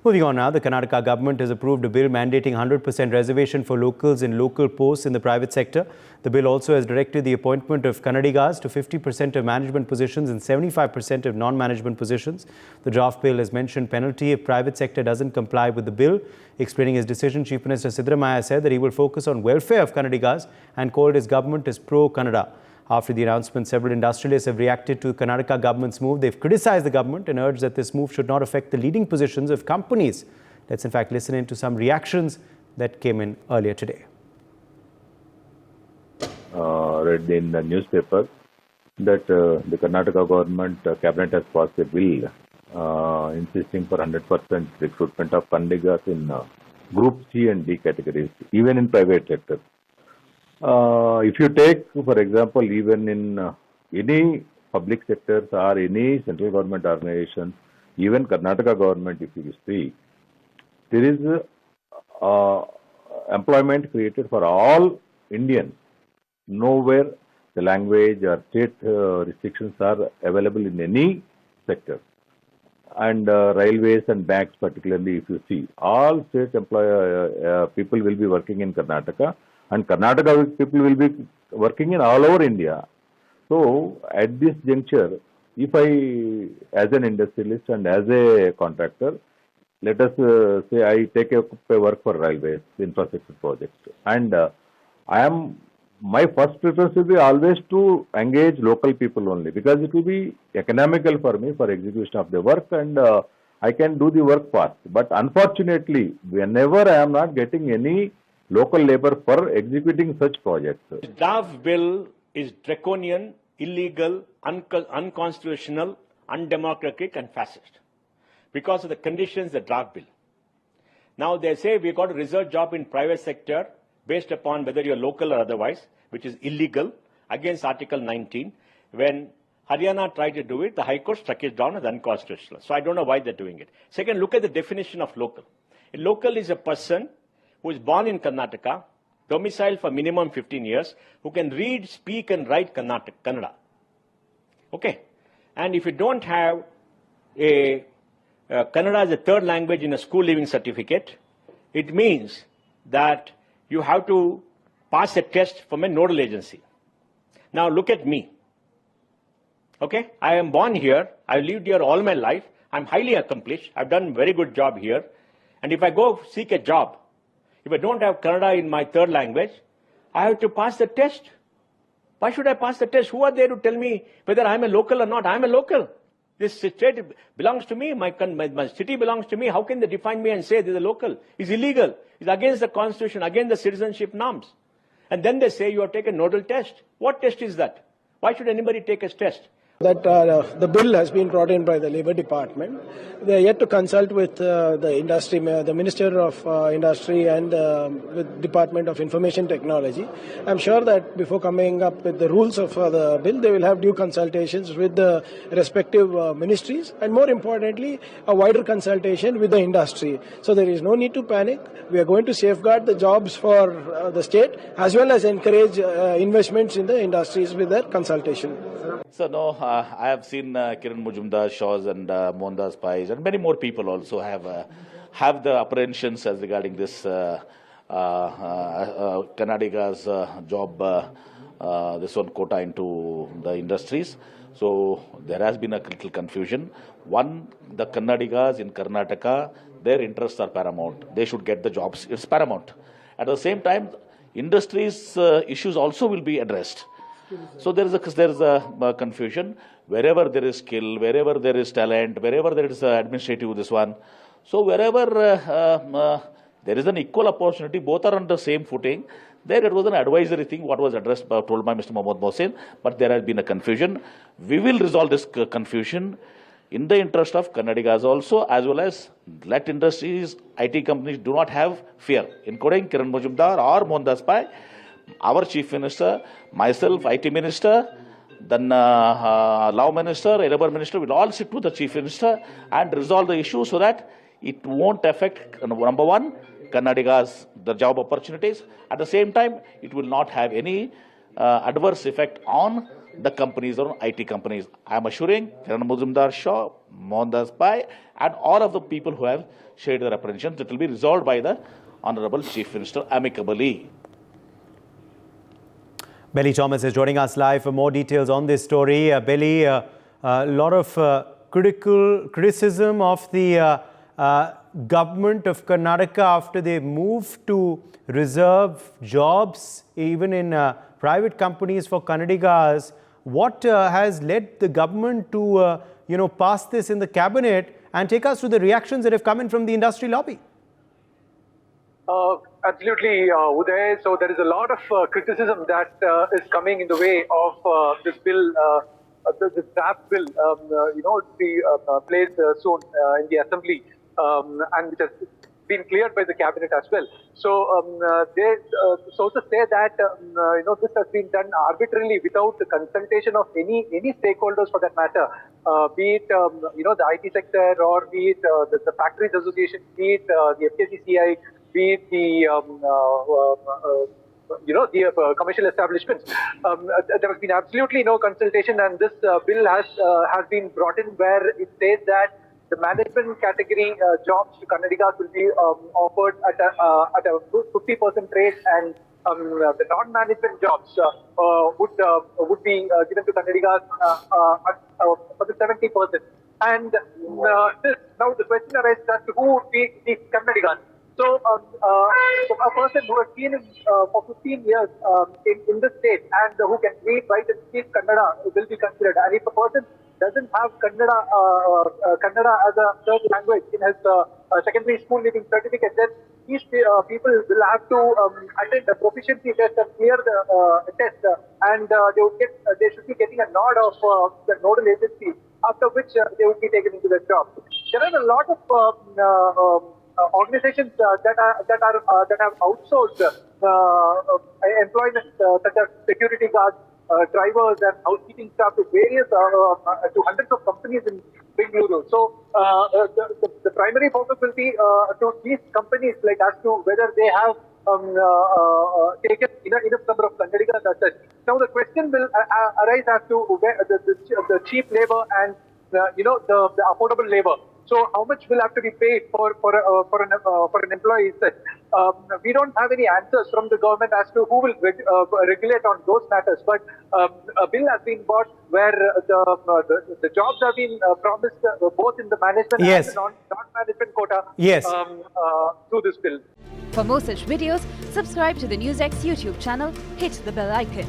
Moving on now, the Karnataka government has approved a bill mandating 100% reservation for locals in local posts in the private sector. The bill also has directed the appointment of Kannadigas to 50% of management positions and 75% of non-management positions. The draft bill has mentioned penalty if private sector doesn't comply with the bill. Explaining his decision, Chief Minister Siddaramaiah said that he will focus on welfare of Kannadigas and called his government as pro-Kannada. After the announcement, several industrialists have reacted to Karnataka government's move. They've criticized the government and urged that this move should not affect the leading positions of companies. Let's in fact listen in to some reactions that came in earlier today. Read in the newspaper that the Karnataka government cabinet has passed a bill insisting for 100% recruitment of Kannadigas in Group C and D categories, even in private sector. If you take, for example, even in any public sectors or any central government organizations, even Karnataka government, if you see, there is employment created for all Indians. Nowhere the language or state restrictions are available in any sector. And railways and banks particularly, if you see, all state people will be working in Karnataka, and Karnataka people will be working in all over India. So at this juncture, if I, as an industrialist and as a contractor, let us say I take a work for railways, infrastructure projects, and my first preference will be always to engage local people only, because it will be economical for me for execution of the work, and I can do the work fast. But unfortunately, whenever I am not getting any local labor for executing such projects. The draft bill is draconian, illegal, unconstitutional, undemocratic and fascist because of the conditions the draft bill. Now they say we got a reserved job in private sector based upon whether you're local or otherwise, which is illegal against Article 19. When Haryana tried to do it, the High Court struck it down as unconstitutional. So I don't know why they're doing it. Second, look at the definition of local. A local is a person who is born in Karnataka, domiciled for minimum 15 years, who can read, speak and write Kannada. Okay? And if you don't have a Kannada as a third language in a school leaving certificate, it means that you have to pass a test from a nodal agency. Now look at me. Okay? I am born here. I've lived here all my life. I'm highly accomplished. I've done a very good job here. And if I go seek a job, if I don't have Kannada in my third language, I have to pass the test. Why should I pass the test? Who are there to tell me whether I'm a local or not? I'm a local. This state belongs to me. My city belongs to me. How can they define me and say this is a local? It's illegal. It's against the constitution, against the citizenship norms. And then they say you have taken a nodal test. What test is that? Why should anybody take a test? That the bill has been brought in by the Labour Department. They are yet to consult with the industry, the Minister of Industry and with Department of Information Technology. I'm sure that before coming up with the rules of the bill, they will have due consultations with the respective ministries and more importantly, a wider consultation with the industry. So there is no need to panic. We are going to safeguard the jobs for the state as well as encourage investments in the industries with their consultation. So no, I have seen Kiran Majumdar's shows and Mohandas Pai's and many more people also have the apprehensions as regarding this Kannadigas job, this one quota into the industries. So there has been a little confusion. One, the Kannadigas in Karnataka, their interests are paramount. They should get the jobs. It's paramount. At the same time, industries' issues also will be addressed. So there is a confusion. Wherever there is skill, wherever there is talent, wherever there is administrative this one. So wherever there is an equal opportunity, both are on the same footing. There it was an advisory thing, what was addressed told by Mr. Mohammad Mohsin, but there has been a confusion. We will resolve this confusion in the interest of Kannadigas also, as well as let industries, IT companies do not have fear, including Kiran Majumdar or Mohandas Pai. Our Chief Minister, myself, IT Minister, then Law Minister, Labor Minister will all sit with the Chief Minister and resolve the issue so that it won't affect, number one, Kannadigas, the job opportunities. At the same time, it will not have any adverse effect on the companies or IT companies. I am assuring Kiran Muzumdar Shaw, Mohandas Pai, and all of the people who have shared their apprehensions, it will be resolved by the Honorable Chief Minister amicably. Belly Thomas is joining us live for more details on this story. Belly, a lot of criticism of the government of Karnataka after they moved to reserve jobs, even in private companies for Kannadigas. What has led the government to, pass this in the cabinet? And take us through the reactions that have come in from the industry lobby. Absolutely, Uday. So there is a lot of criticism that is coming in the way of this bill, this draft bill, to be placed soon in the assembly, and which has been cleared by the cabinet as well. So sources say that this has been done arbitrarily without the consultation of any stakeholders for that matter, be it the IT sector, or be it the Factories Association, be it the FKCCI, be it the commercial establishments. There has been absolutely no consultation, and this bill has been brought in where it says that the management category jobs to Kannadigas will be offered at a 50% rate, and the non-management jobs would be given to Kannadigas for the 70%. And now the question arises as to who would be these Kannadigas. So a person who has been for 15 years in the state and who can read, write and speak Kannada will be considered. And if a person doesn't have Kannada as a third language in his secondary school leaving certificate, then these people will have to attend a proficiency test and clear the test, and they should be getting a nod of the nodal agency, after which they would be taken into the job. There are a lot of organizations that have outsourced employment, such as security guards, drivers, and housekeeping staff to various to hundreds of companies in Bengaluru. So the primary focus will be to these companies, like as to whether they have taken enough number of Kannadigas as such. Now the question will arise as to where the cheap labor and the affordable labor. So how much will have to be paid for an employee? We don't have any answers from the government as to who will regulate on those matters. But a bill has been brought where the jobs have been promised both in the management and the non-management quota through this bill. For more such videos, subscribe to the NewsX YouTube channel, hit the bell icon.